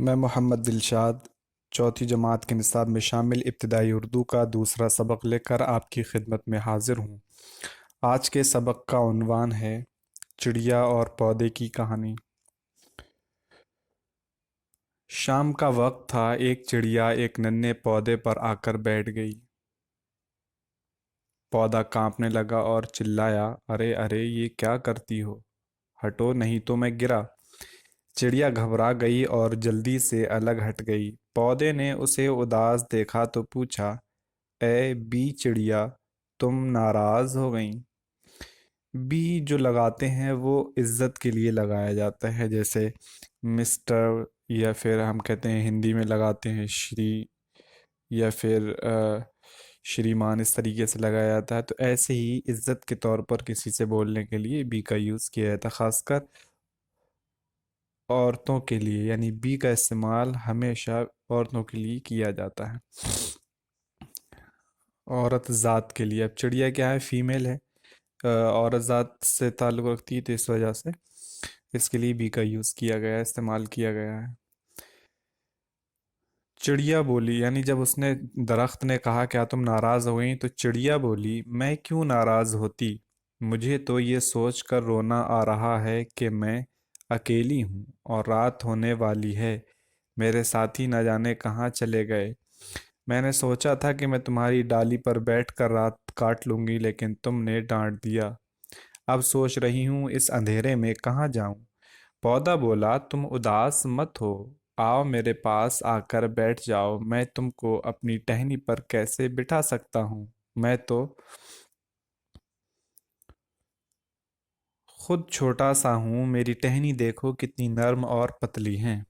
मैं मोहम्मद दिलशाद चौथी जमात के निसाब में शामिल इब्तदाई उर्दू का दूसरा सबक लेकर आपकी खिदमत में हाजिर हूँ। आज के सबक का उन्वान है चिड़िया और पौधे की कहानी। शाम का वक्त था। एक चिड़िया एक नन्हे पौधे पर आकर बैठ गई। पौधा कांपने लगा और चिल्लाया, अरे अरे, ये क्या करती हो? हटो, नहीं तो मैं गिरा। चिड़िया घबरा गई और जल्दी से अलग हट गई। पौधे ने उसे उदास देखा तो पूछा, ए बी चिड़िया, तुम नाराज हो गई? बी जो लगाते हैं वो इज्जत के लिए लगाया जाता है, जैसे मिस्टर, या फिर हम कहते हैं हिंदी में लगाते हैं श्री, या फिर श्रीमान, इस तरीके से लगाया जाता है। तो ऐसे ही इज्जत के तौर पर किसी से बोलने के लिए बी का यूज़ किया जाता है, खासकर औरतों के लिए, यानी बी का इस्तेमाल हमेशा औरतों के लिए किया जाता है, औरत ज़ात के लिए। अब चिड़िया क्या है, फीमेल है, औरत ज़ात से ताल्लुक़ रखती है, तो इस वजह से इसके लिए बी का यूज़ किया गया है, इस्तेमाल किया गया है। चिड़िया बोली, यानी जब उसने, दरख्त ने कहा क्या तुम नाराज़ हो गई, तो चिड़िया बोली, मैं क्यों नाराज़ होती? मुझे तो ये सोच कर रोना आ रहा है कि मैं अकेली हूँ और रात होने वाली है। मेरे साथी न जाने कहाँ चले गए। मैंने सोचा था कि मैं तुम्हारी डाली पर बैठकर रात काट लूंगी, लेकिन तुमने डांट दिया। अब सोच रही हूँ इस अंधेरे में कहाँ जाऊं। पौधा बोला, तुम उदास मत हो, आओ मेरे पास आकर बैठ जाओ। मैं तुमको अपनी टहनी पर कैसे बिठा सकता हूँ। मैं तो खुद छोटा सा हूँ, मेरी टहनी देखो कितनी नर्म और पतली है।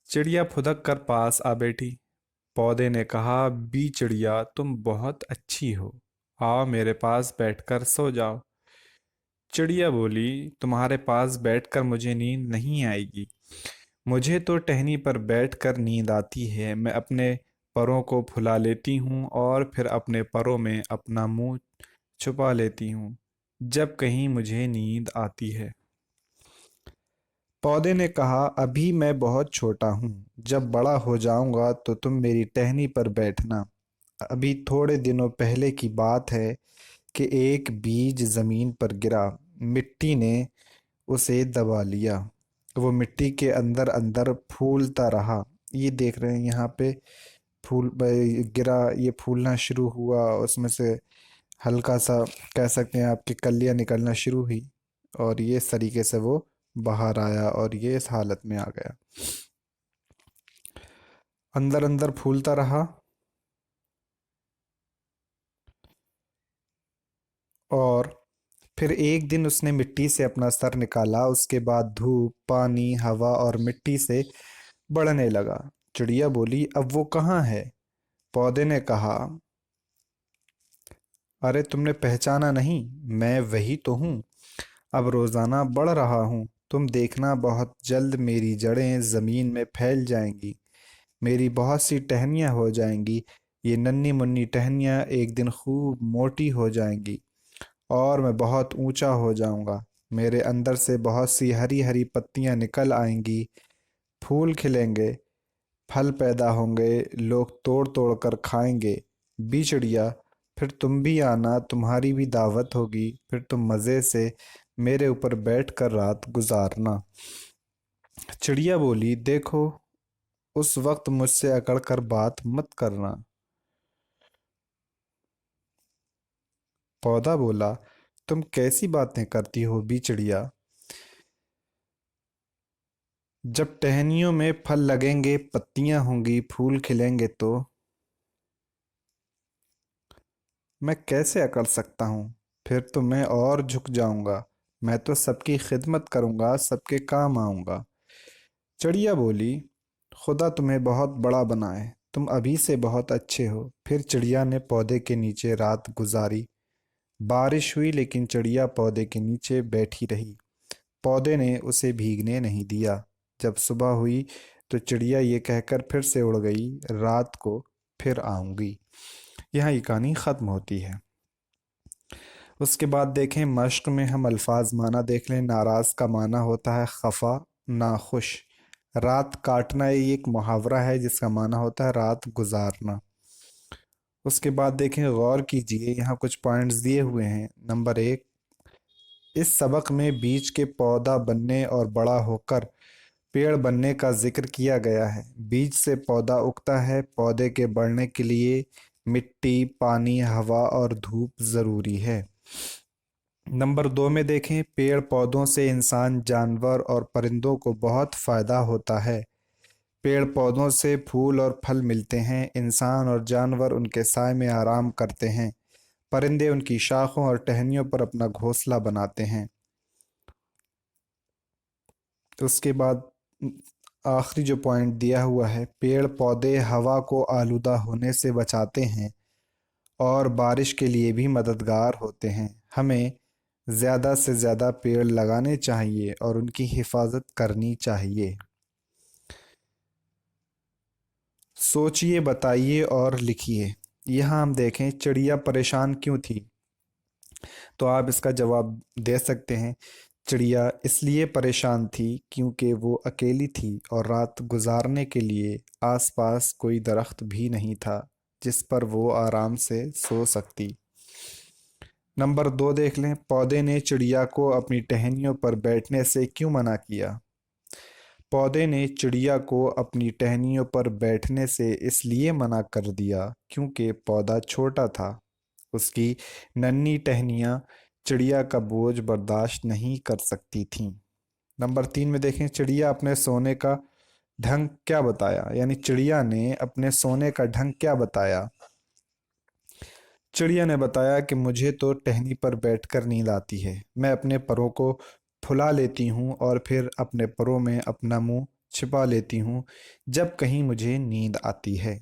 चिड़िया फुदक कर पास आ बैठी। पौधे ने कहा, बी चिड़िया, तुम बहुत अच्छी हो, आओ मेरे पास बैठकर सो जाओ। चिड़िया बोली, तुम्हारे पास बैठकर मुझे नींद नहीं आएगी। मुझे तो टहनी पर बैठकर नींद आती है। मैं अपने परों को फुला लेती हूँ और फिर अपने परों में अपना मुंह छुपा लेती हूँ जब कहीं मुझे नींद आती है। पौधे ने कहा, अभी मैं बहुत छोटा हूँ, जब बड़ा हो जाऊंगा तो तुम मेरी टहनी पर बैठना। अभी थोड़े दिनों पहले की बात है कि एक बीज जमीन पर गिरा। मिट्टी ने उसे दबा लिया। वो मिट्टी के अंदर अंदर फूलता रहा। ये देख रहे हैं यहाँ पे, गिरा, ये फूलना शुरू हुआ, उसमें से हल्का सा, कह सकते हैं आपकी कलियां निकलना शुरू हुई, और ये इस तरीके से वो बाहर आया और ये इस हालत में आ गया। अंदर अंदर फूलता रहा और फिर एक दिन उसने मिट्टी से अपना सर निकाला। उसके बाद धूप, पानी, हवा और मिट्टी से बढ़ने लगा। चिड़िया बोली, अब वो कहाँ है? पौधे ने कहा, अरे तुमने पहचाना नहीं, मैं वही तो हूँ। अब रोजाना बढ़ रहा हूँ। तुम देखना, बहुत जल्द मेरी जड़ें जमीन में फैल जाएंगी। मेरी बहुत सी टहनियाँ हो जाएंगी। ये नन्ही मुन्नी टहनियाँ एक दिन खूब मोटी हो जाएंगी और मैं बहुत ऊंचा हो जाऊंगा। मेरे अंदर से बहुत सी हरी हरी पत्तियां निकल आएंगी, फूल खिलेंगे, फल पैदा होंगे, लोग तोड़ तोड़ कर खाएंगे। बिचड़िया, फिर तुम भी आना, तुम्हारी भी दावत होगी। फिर तुम मज़े से मेरे ऊपर बैठ कर रात गुजारना। चिड़िया बोली, देखो, उस वक्त मुझसे अकड़ कर बात मत करना। पौधा बोला, तुम कैसी बातें करती हो बिचड़िया? जब टहनियों में फल लगेंगे, पत्तियां होंगी, फूल खिलेंगे, तो मैं कैसे अकड़ सकता हूँ? फिर तो मैं और झुक जाऊंगा। मैं तो सबकी खिदमत करूंगा, सबके काम आऊंगा। चिड़िया बोली, खुदा तुम्हें बहुत बड़ा बनाए, तुम अभी से बहुत अच्छे हो। फिर चिड़िया ने पौधे के नीचे रात गुजारी। बारिश हुई, लेकिन चिड़िया पौधे के नीचे बैठी रही। पौधे ने उसे भीगने नहीं दिया। जब सुबह हुई तो चिड़िया ये कहकर फिर से उड़ गई, रात को फिर आऊंगी। यहाँ ये कहानी ख़त्म होती है। उसके बाद देखें, मश्क में हम अल्फाज माना देख लें। नाराज़ का माना होता है खफा, नाखुश। रात काटना ये एक मुहावरा है जिसका माना होता है रात गुजारना। उसके बाद देखें, गौर कीजिए, यहाँ कुछ पॉइंट्स दिए हुए हैं। नंबर 1, इस सबक में बीज के पौधा बनने और बड़ा होकर पेड़ बनने का जिक्र किया गया है। बीज से पौधा उगता है। पौधे के बढ़ने के लिए मिट्टी, पानी, हवा और धूप जरूरी है। नंबर 2 में देखें, पेड़ पौधों से इंसान, जानवर और परिंदों को बहुत फायदा होता है। पेड़ पौधों से फूल और फल मिलते हैं। इंसान और जानवर उनके साए में आराम करते हैं। परिंदे उनकी शाखों और टहनियों पर अपना घोंसला बनाते हैं। उसके बाद आखिरी जो पॉइंट दिया हुआ है, पेड़ पौधे हवा को आलूदा होने से बचाते हैं और बारिश के लिए भी मददगार होते हैं। हमें ज़्यादा से ज़्यादा पेड़ लगाने चाहिए और उनकी हिफाजत करनी चाहिए। सोचिए, बताइए और लिखिए। यहाँ हम देखें, चिड़िया परेशान क्यों थी? तो आप इसका जवाब दे सकते हैं। चिड़िया इसलिए परेशान थी क्योंकि वो अकेली थी और रात गुजारने के लिए आसपास कोई दरख्त भी नहीं था जिस पर वो आराम से सो सकती। नंबर 2 देख लें, पौधे ने चिड़िया को अपनी टहनियों पर बैठने से क्यों मना किया? पौधे ने चिड़िया को अपनी टहनियों पर बैठने से इसलिए मना कर दिया क्योंकि पौधा छोटा था। उसकी नन्ही टहनियाँ चिड़िया का बोझ बर्दाश्त नहीं कर सकती थीं। नंबर 3 में देखें, चिड़िया अपने सोने का ढंग क्या बताया? यानी चिड़िया ने अपने सोने का ढंग क्या बताया? चिड़िया ने बताया कि मुझे तो टहनी पर बैठकर नींद आती है। मैं अपने परों को फुला लेती हूँ और फिर अपने परों में अपना मुंह छिपा लेती हूँ जब कहीं मुझे नींद आती है।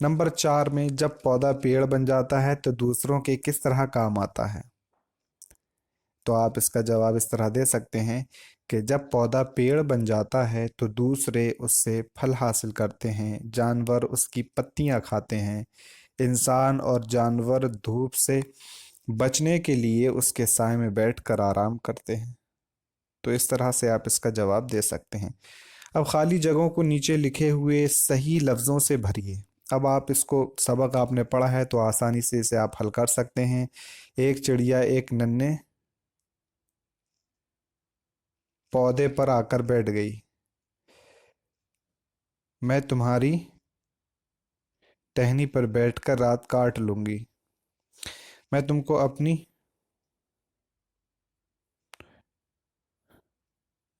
नंबर 4 में, जब पौधा पेड़ बन जाता है तो दूसरों के किस तरह काम आता है? तो आप इसका जवाब इस तरह दे सकते हैं कि जब पौधा पेड़ बन जाता है तो दूसरे उससे फल हासिल करते हैं, जानवर उसकी पत्तियां खाते हैं, इंसान और जानवर धूप से बचने के लिए उसके साए में बैठकर आराम करते हैं। तो इस तरह से आप इसका जवाब दे सकते हैं। अब खाली जगहों को नीचे लिखे हुए सही लफ्ज़ों से भरिए। अब आप इसको, सबक आपने पढ़ा है तो आसानी से इसे आप हल कर सकते हैं। एक चिड़िया एक नन्हे पौधे पर आकर बैठ गई। मैं तुम्हारी टहनी पर बैठकर रात काट लूंगी। मैं तुमको अपनी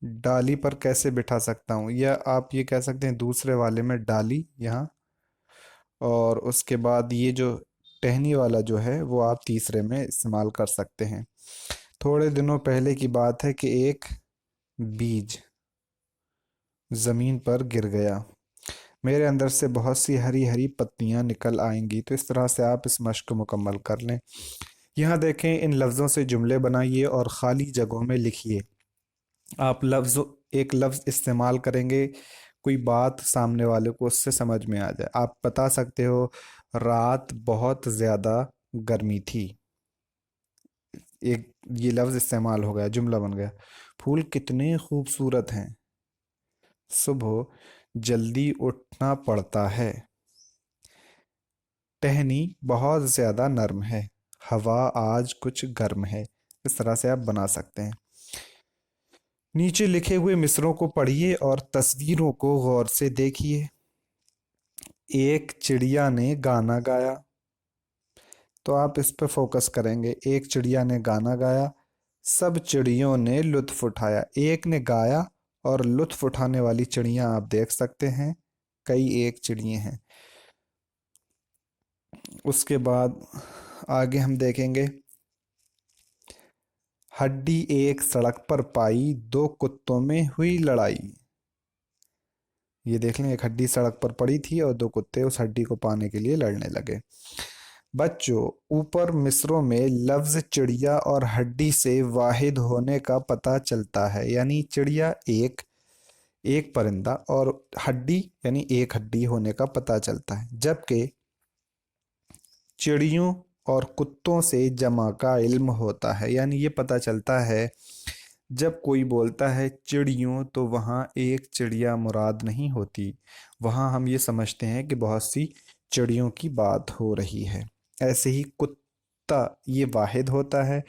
डाली पर कैसे बिठा सकता हूँ, या आप ये कह सकते हैं दूसरे वाले में डाली यहाँ, और उसके बाद ये जो टहनी वाला जो है वो आप तीसरे में इस्तेमाल कर सकते हैं। थोड़े दिनों पहले की बात है कि एक बीज ज़मीन पर गिर गया। मेरे अंदर से बहुत सी हरी हरी पत्तियां निकल आएंगी। तो इस तरह से आप इस मश्क को मुकम्मल कर लें। यहाँ देखें, इन लफ्ज़ों से जुमले बनाइए और ख़ाली जगहों में लिखिए। आप एक लफ्ज़ इस्तेमाल करेंगे, कोई बात सामने वाले को उससे समझ में आ जाए। आप बता सकते हो, रात बहुत ज़्यादा गर्मी थी। एक ये लफ्ज़ इस्तेमाल हो गया, जुमला बन गया। फूल कितने खूबसूरत हैं। सुबह जल्दी उठना पड़ता है। टहनी बहुत ज़्यादा नर्म है। हवा आज कुछ गर्म है। इस तरह से आप बना सकते हैं। नीचे लिखे हुए मिसरों को पढ़िए और तस्वीरों को गौर से देखिए। एक चिड़िया ने गाना गाया। तो आप इस पर फोकस करेंगे। एक चिड़िया ने गाना गाया, सब चिड़ियों ने लुत्फ उठाया। एक ने गाया और लुत्फ उठाने वाली चिड़िया आप देख सकते हैं, कई एक चिड़िए हैं। उसके बाद आगे हम देखेंगे, हड्डी एक सड़क पर पाई, दो कुत्तों में हुई लड़ाई। ये देख लें, एक हड्डी सड़क पर पड़ी थी और दो कुत्ते उस हड्डी को पाने के लिए लड़ने लगे। बच्चों, ऊपर मिसरों में लफ्ज चिड़िया और हड्डी से वाहिद होने का पता चलता है। यानी चिड़िया एक, एक परिंदा, और हड्डी यानी एक हड्डी होने का पता चलता है। जबकि चिड़ियों और कुत्तों से जमा का इल्म होता है। यानी ये पता चलता है जब कोई बोलता है चिड़ियों तो वहाँ एक चिड़िया मुराद नहीं होती, वहाँ हम ये समझते हैं कि बहुत सी चिड़ियों की बात हो रही है। ऐसे ही कुत्ता ये वाहिद होता है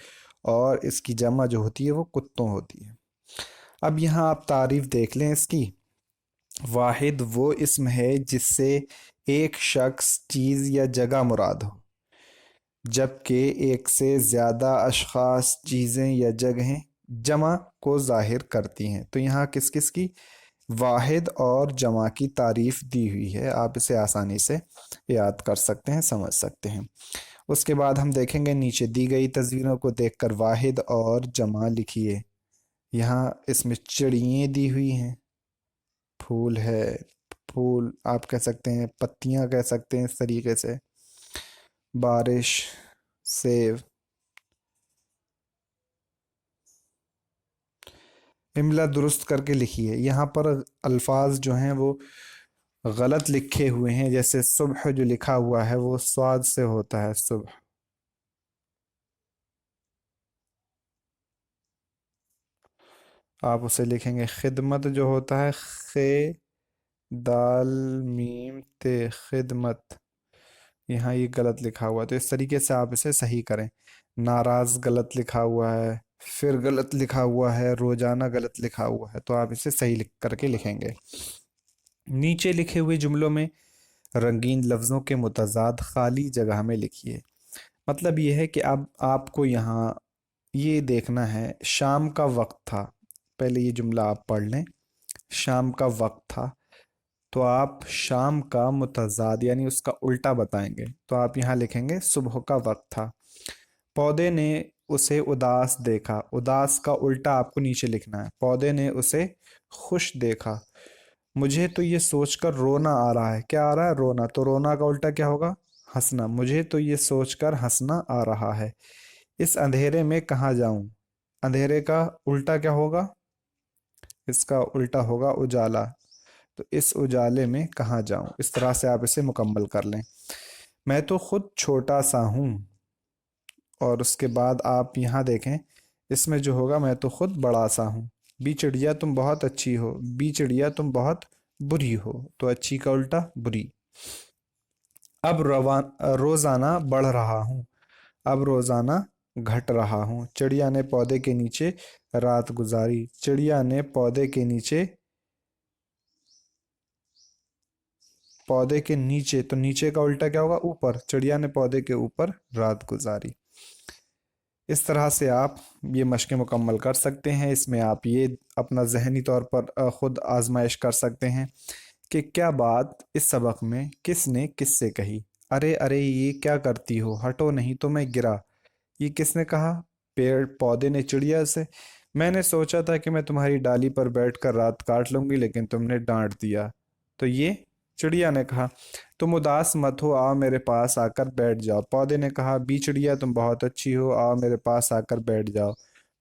और इसकी जमा जो होती है वो कुत्तों होती है। अब यहाँ आप तारीफ देख लें इसकी। वाहिद वो इस्म है जिससे एक शख्स, चीज़ या जगह मुराद हो, जबकि एक से ज़्यादा अशखास, चीज़ें या जगहें जमा को ज़ाहिर करती हैं। तो यहाँ किस किस की वाहिद और जमा की तारीफ दी हुई है। आप इसे आसानी से याद कर सकते हैं, समझ सकते हैं। उसके बाद हम देखेंगे नीचे दी गई तस्वीरों को देखकर वाहिद और जमा लिखिए। यहाँ इसमें चिड़ियाँ दी हुई हैं, फूल है, फूल आप कह सकते हैं, पत्तियां कह सकते हैं इस तरीके से, बारिश, सेब। इमला दुरुस्त करके लिखिए। यहाँ पर अल्फाज जो हैं वो गलत लिखे हुए हैं। जैसे सुबह जो लिखा हुआ है वो स्वाद से होता है सुबह। आप उसे लिखेंगे खिदमत जो होता है खे दाल मीम ते, खिदमत। यहाँ ये गलत लिखा हुआ है, तो इस तरीके से आप इसे सही करें। नाराज गलत लिखा हुआ है, फिर गलत लिखा हुआ है, रोजाना गलत लिखा हुआ है, तो आप इसे सही लिख करके लिखेंगे। नीचे लिखे हुए जुमलों में रंगीन लफ्ज़ों के मुतज़ाद खाली जगह में लिखिए। मतलब ये है कि अब आपको यहाँ ये देखना है, शाम का वक्त था। पहले ये जुमला आप पढ़ लें। शाम का वक्त था, तो आप शाम का मुतज़ाद यानी उसका उल्टा बताएंगे। तो आप यहाँ लिखेंगे सुबह का वक्त था। पौधे ने उसे उदास देखा। उदास का उल्टा आपको नीचे लिखना है। पौधे ने उसे खुश देखा। मुझे तो ये सोचकर रोना आ रहा है। क्या आ रहा है? रोना। तो रोना का उल्टा क्या होगा? हंसना। मुझे तो ये सोचकर हंसना आ रहा है। इस अंधेरे में कहाँ जाऊं? अंधेरे का उल्टा क्या होगा? इसका उल्टा होगा उजाला। तो इस उजाले में कहाँ जाऊं? इस तरह से आप इसे मुकम्मल कर लें। मैं तो खुद छोटा सा हूँ। और उसके बाद आप यहाँ देखें, इसमें जो होगा मैं तो खुद बड़ा सा हूँ। बी चिड़िया तुम बहुत अच्छी हो। बी चिड़िया तुम बहुत बुरी हो। तो अच्छी का उल्टा बुरी। अब रोजाना बढ़ रहा हूँ। अब रोजाना घट रहा हूँ। चिड़िया ने पौधे के नीचे रात गुजारी। चिड़िया ने पौधे के नीचे, पौधे के नीचे, तो नीचे का उल्टा क्या होगा? ऊपर। चिड़िया ने पौधे के ऊपर रात गुजारी। इस तरह से आप ये मशक़ें मुकम्मल कर सकते हैं। इसमें आप ये अपना ज़हनी तौर पर ख़ुद आजमाइश कर सकते हैं कि क्या बात इस सबक में किसने किससे कही। अरे अरे ये क्या करती हो, हटो नहीं तो मैं गिरा। ये किसने कहा? पेड़ पौधे ने चिड़िया से। मैंने सोचा था कि मैं तुम्हारी डाली पर बैठकर रात काट लूंगी, लेकिन तुमने डांट दिया। तो ये चिड़िया ने कहा। तुम उदास मत हो, आओ मेरे पास आकर बैठ जाओ। पौधे ने कहा, बी चिड़िया तुम बहुत अच्छी हो, आओ मेरे पास आकर बैठ जाओ।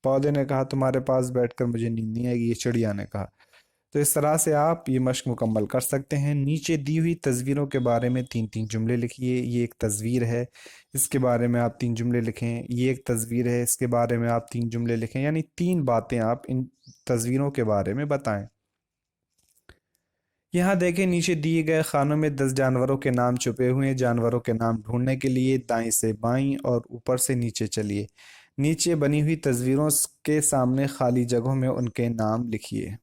पौधे ने कहा, तुम्हारे पास बैठकर मुझे नींद नहीं आएगी। ये चिड़िया ने कहा। तो इस तरह से आप ये मश्क मुकम्मल कर सकते हैं। नीचे दी हुई तस्वीरों के बारे में तीन तीन जुमले लिखिए। ये एक तस्वीर है, इसके बारे में आप तीन जुमले लिखें। ये एक तस्वीर है, इसके बारे में आप तीन जुमले लिखें। यानी तीन बातें आप इन तस्वीरों के बारे में बताएं। यहाँ देखें, नीचे दिए गए खानों में 10 जानवरों के नाम छुपे हुए हैं। जानवरों के नाम ढूंढने के लिए दाएं से बाईं और ऊपर से नीचे चलिए। नीचे बनी हुई तस्वीरों के सामने खाली जगहों में उनके नाम लिखिए।